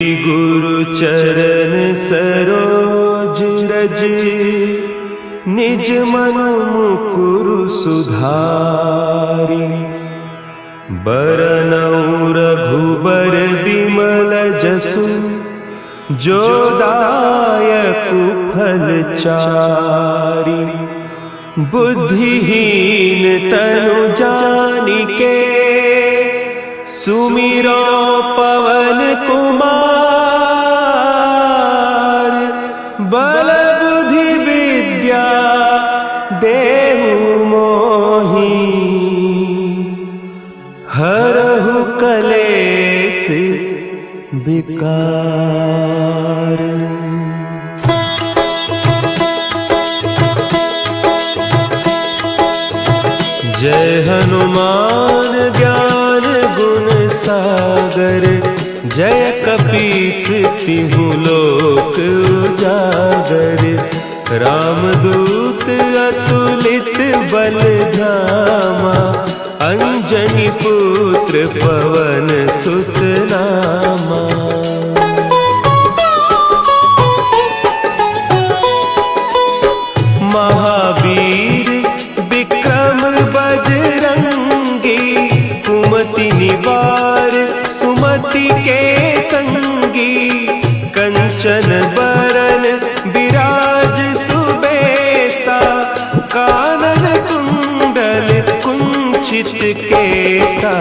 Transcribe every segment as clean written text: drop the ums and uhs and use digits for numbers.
गुरु चरण सरोज रज निज मन मुकुरु सुधारि। बरनउँ रघुबर बिमल जसु जो दायकु फल चारि। बुद्धिहीन तनु जानिके सुमिरो पवन कुमार। बल बुद्धि विद्या देहु मोहि हरहु कलेस विकार। जय हनुमान ज्ञान गुण सागर। जय कपीस तिहु लोक उजागर। रामदूत अतुलित बल धामा। अंजनी पुत्र पवन सुत नामा। महावीर विक्रम बजरंगी। कुमति निवार सुमति के संगी। कंचन बरन विराज सुबेसा। कानन कुंडल कुंचित केसा।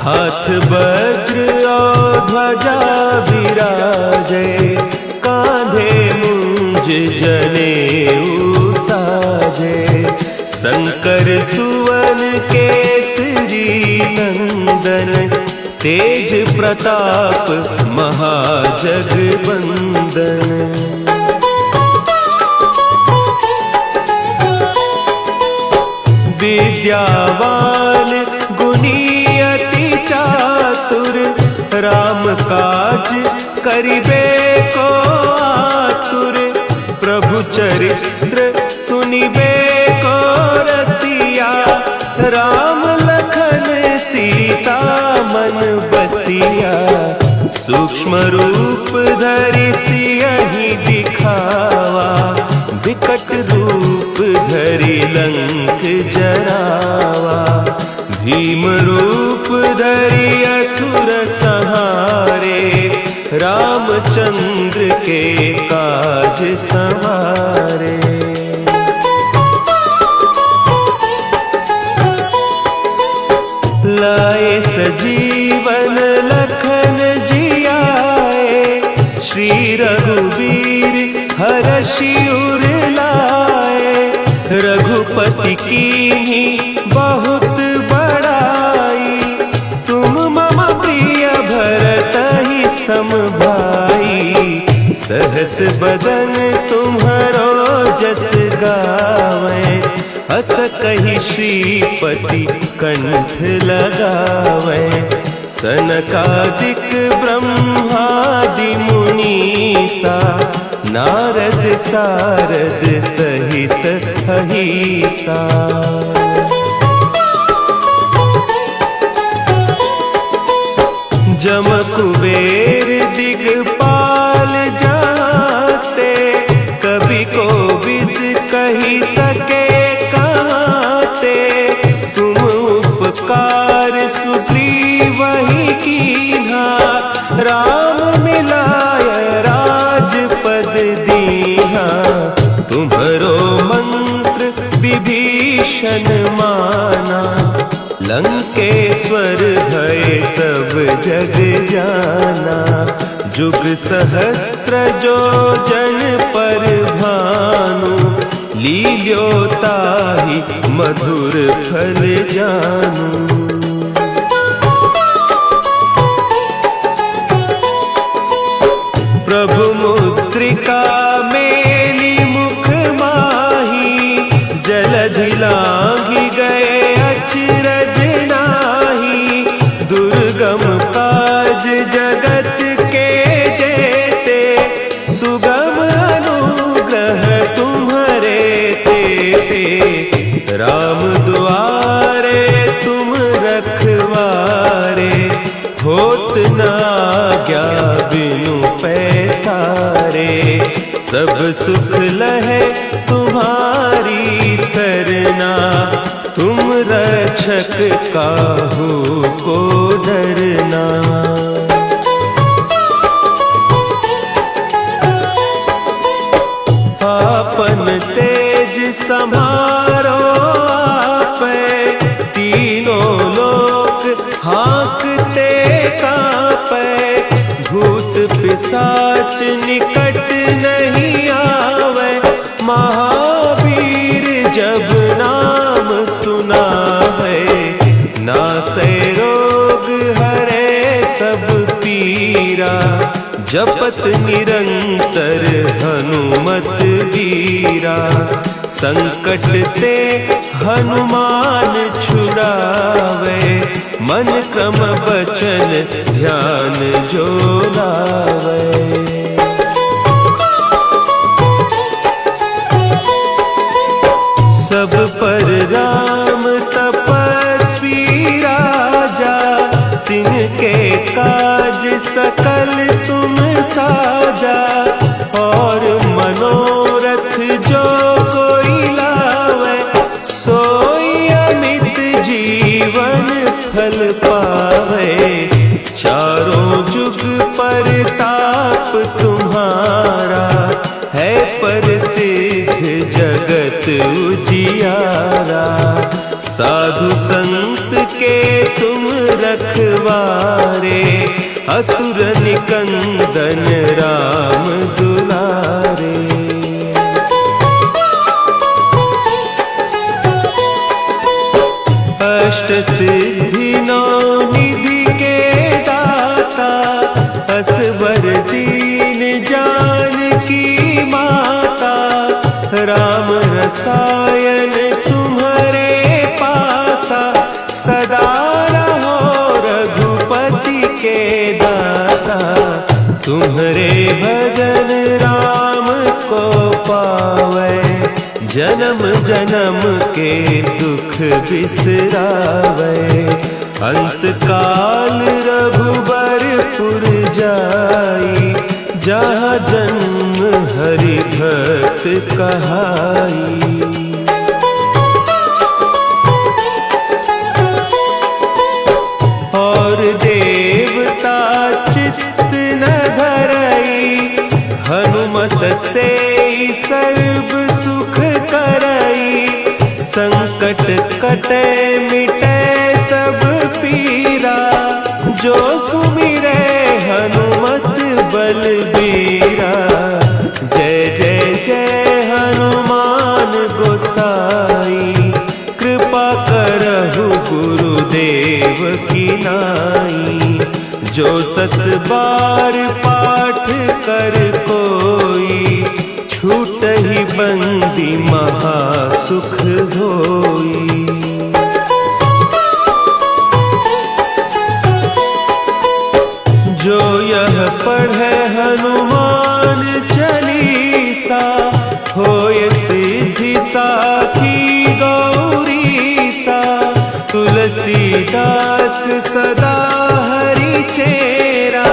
हाथ वज्र और ध्वजा विराजे। कांधे मुंज जनेऊ साजे। शंकर सुवन केसरी नंदन। तेज प्रताप महाजगवंदन। विद्यावान गुणी अति चातुर। राम काज करिबे को आतुर। प्रभु चरित्र सुनिबे को रसिया। राम लखन सीता मन बसिया। सूक्ष्म रूप धरि सियहि दिखावा। विकट रूप धरि लंक जरावा। भीम रूप धरि असुर संहारे। रामचंद्र के काज संवारे। लाए सजीवन लखन जियाए। श्री रघुवीर हरषि उर लाए। रघुपति कीन्ही बहुत बड़ाई। तुम मम प्रिय भरतहि सम भाई। सहस बदन तुम्हरो जस गावें। अस कहि श्रीपति कंठ लगावें। सनकादिक ब्रह्मादि मुनीसा। नारद सारद सहित अहीसा। जम कुबेर दिगपाल जाते। कवि कोविद कहि सके कहते। तुम उपकार सुग्रीवहि कीन्हा। राम मिलाय राजपद दीन्हा। तुम्हरो मंत्र विभीषण माना। लंकेश्वर भय सब जग जाना। जुग सहस्त्र जो जन पर भानु। लील्योताहि मधुर फल जानू। प्रभु मुद्रिका मेली मुख माही। जलधि लांघि गए अचरज नाही। दुर्गम काज जगत के जेते। सुगम अनुग्रह तुम्हरे तेते। राम दुआरे तुम रखवारे। होत न आज्ञा बिनु बिनु पैसारे। सब सुख लहे तुम्हारी सरना, तुम रक्षक काहू को डरना। आपन तेज संभारो आपे, तीनों लोक हाँकते कांपे। भूत पिशाच निकट नहीं आवे, महावीर जब नाम सुनावे। नासै रोग हरे सब पीरा, जपत निरंतर हनुमत वीरा। संकट ते हनुमान छुड़ावे, मन क्रम बचन ध्यान जो लावे। सब पर राम तपस्वी राजा, तिनके काज सकल तुम साजा। और मनोरथ जो कोई लावे, सोई अमित जीवन फल पावे। चारों जुग परताप तुम्हारा, है प्रसिद्ध जगत उजियारा। साधु संत के तुम रखवारे, असुर निकंदन राम दुलारे। अष्ट सिद्धि नौ निधि के दाता, असवर दीन जानकी माता। राम रसायन तुम्हारे पासा, सदा रहो रघुपति के दासा। तुम्हारे भजन राम को पावे, जन्म जन्म के दुख बिसरावे। अंत काल रघुबरपुर जाई, जहाँ जन्म हरि भक्त कहाई। और देवता चित्त न धरई, हनुमत से सर्व सुख करई। संकट कटे मिटे सब पीरा, जो सुमिरे हनुमत बलबीरा। जय जय जय हनुमान गोसाई, कृपा करहु गुरुदेव की नाई। जो सत बार पाठ कर कोई, छूटहि बंदी महासुख होई। जो यह पढ़े हनुमान चालीसा, होय सिद्धि साखी गौरीसा। तुलसीदास सदा हरि चेरा,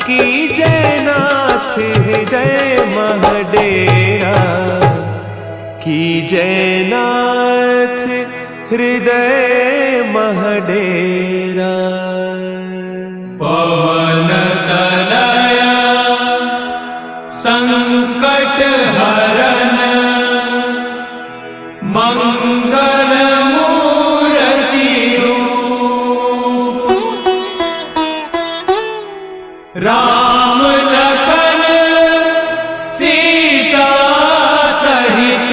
कीजय नाथ हृदय महडेरा। कीजय नाथ हृदय महडेरा। पवन तनया संकट हरन, मंगल मूर्ति रूप। राम लखन सीता सहित,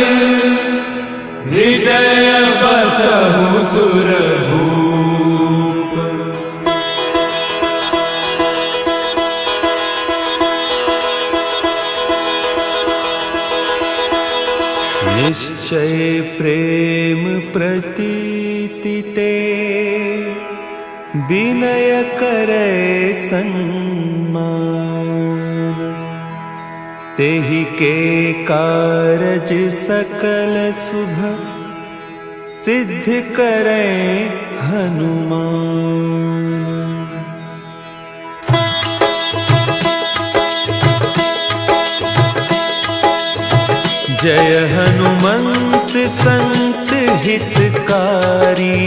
हृदय बसहु सुरभूप। निश्चय प्रेम प्रतीति ते, विनय करे सन्मान। तेहि के कारज सकल शुभ, सिद्ध करे हनुमान। जय हनुमंत संत हितकारी,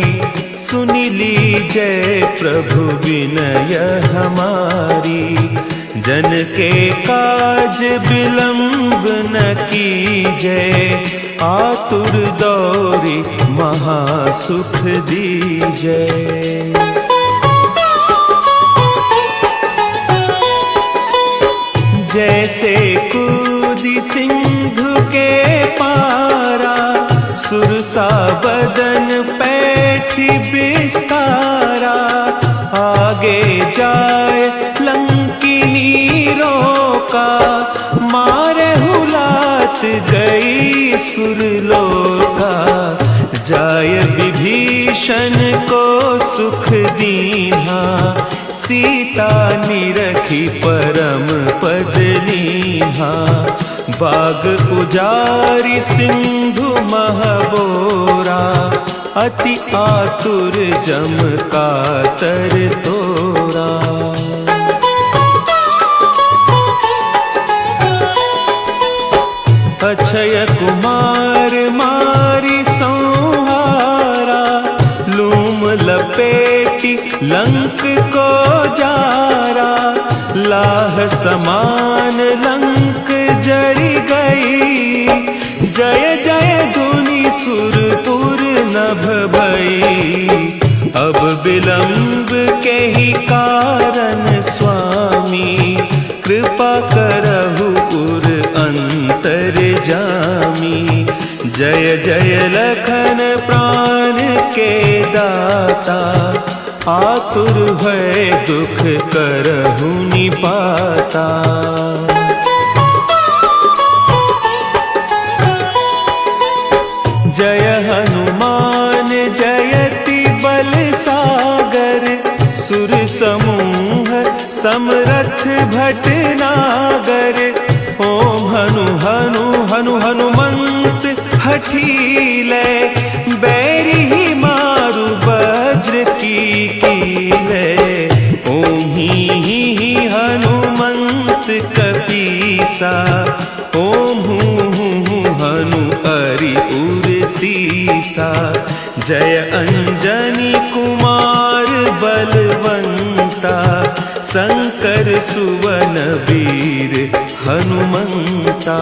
सुनि लीजय प्रभु विनय हमारी। जन के काज विलंब न कीजय, आतुर दौरी महासुख दीजय। जैसे कूदी सिंधु के पारा, सुरसा बदन पैठी बिस्तारा। आगे जाए लंकिनी रोका, मारे हुलात गई सुरलोका। जाय विभीषण को सुख दीन्हा, सीता निरखी परम पद लीन्हा। बाग उजारी सिंधु महबोरा, अति आतुर जम कातर तोरा। अक्षय कुमार मारी संहारा, लूम लपेटी लंक को जारा। लाह समान लंक जरी गई, जय जय धुनि सुरपुर नभ भई। अब विलंब के ही कारण स्वामी, कृपा करहु उर अंतर जामी। जय जय लखन प्राण के दाता, आतुर भय दुख करहु निपाता। जय हनुमान जयति बल सागर, सुर समूह समरथ भटनागर। ओम हनु हनु हनु हनुमंत हठीले, बैरी मारु वज्र की कीले। ओम ही हनुमंत कपीसा, ओम हूँ हनु हरि उर सीसा। जय अंजनी कुमार बलवंता, शंकर सुवन वीर हनुमंता।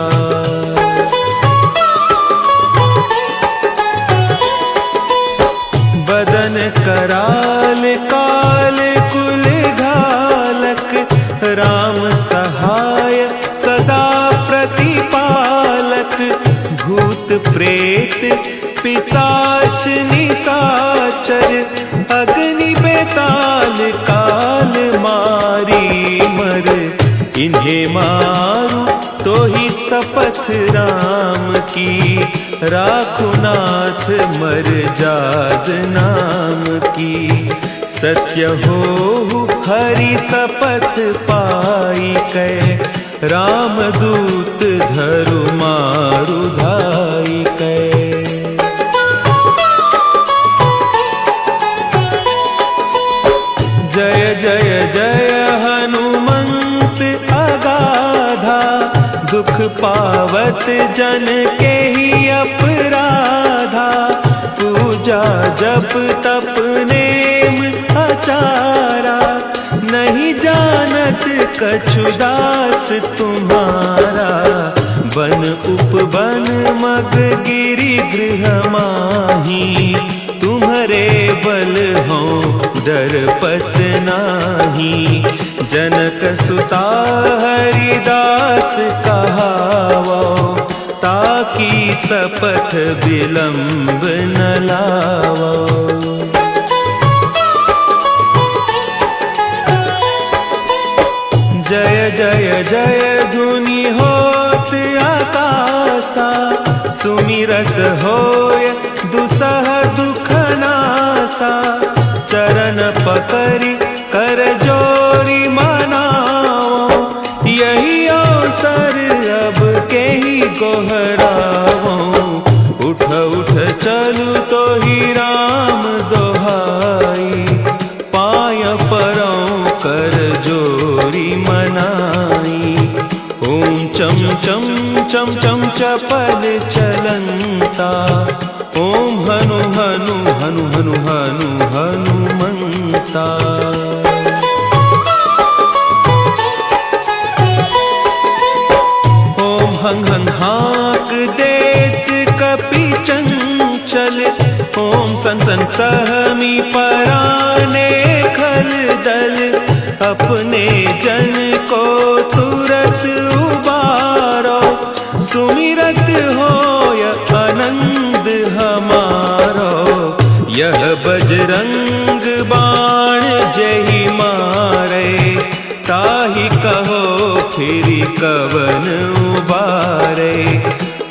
बदन कराल काल कुल घालक, राम सहाय सदा प्रतिपालक। भूत प्रेत पिशाच निशाचर, अग्नि बेताल काल मारी मर। इन्हें मारू तो ही शपथ राम की, राखो नाथ मर जाद नाम की। सत्य हो हरि शपथ पाई कै, राम दूत धरु मारु धाई कै। जय जय जय हनुमंत अगाधा, दुख पावत जन के ही अपराधा। पूजा जप तप नेम आचारा, नहीं जानत कछु दास तुम्हारा। बन उपवन मग गिरि गृह माही, तुम्हारे बल हो डरपत नाही। जनक सुता हरिदास कहावो, ताकि शपथ विलंब न लावो। जय जय जय धुनि होत आकाशा, सुमिरत होय दुसह दुख नासा। चरण पकड़ि कर जोरी मनाओ, यही अवसर अब के ही गोहराओ। उठ उठ चलू तो ही राम दोहाई, पाय परौ कर जोरी मनाई। ओम चम चम चम चम चपल चलंता। ओम हनु हनु हनु हनु हनु हनुमंता। ओम हंग हंग हाक देत कपि चंचल। ओम सन सन सहमी पराने खल दल। अपने जन को तुरत उबारो। सुमिरत होय आनंद हमारो। यह बजरंग बाण जहि मारे। ताहि कहो फिरि कवन उबारे।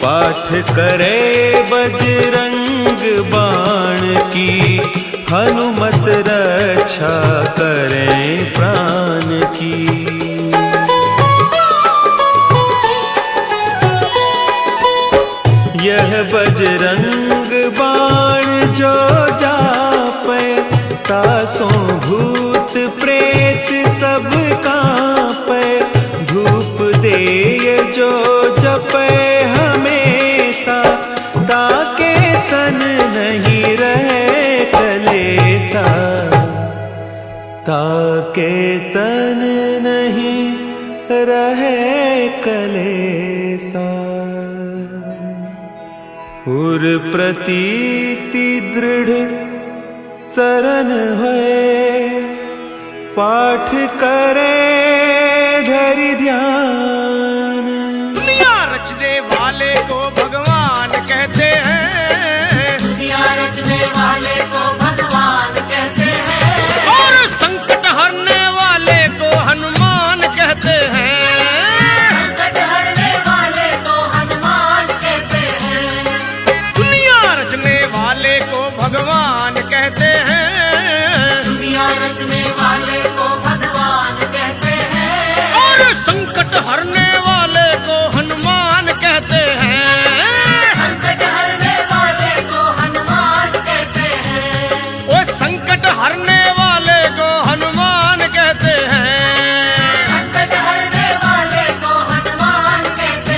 पाठ करे बजरंग बाण की। हनुमत रक्षा करें प्राण की। यह बजरंग बाण जो जापे। तासों भूत प्रेत सब कांपे। धूप देय जो जपे हमेशा। ताके तन नहीं रहे कलेसा। ताके तन नहीं रहे कलेसा। उर प्रतीति दृढ़ शरण है। पाठ करे धरि ध्यान। दुनिया रचने वाले को भगवान कहते हैं। दुनिया रचने वाले को भगवान कहते हैं। और संकट हरने वाले को हनुमान कहते हैं। संकट हरने वाले को हनुमान कहते हैं। दुनिया रचने वाले को भगवान कहते हैं। दुनिया रचने वाले को भगवान कहते हैं। और संकट हरने वाले को हनुमान कहते हैं। संकट हरने वाले को हनुमान कहते हैं। वो संकट हरने वाले को हनुमान कहते हैं। संकट हरने वाले को हनुमान कहते हैं।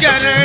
चरण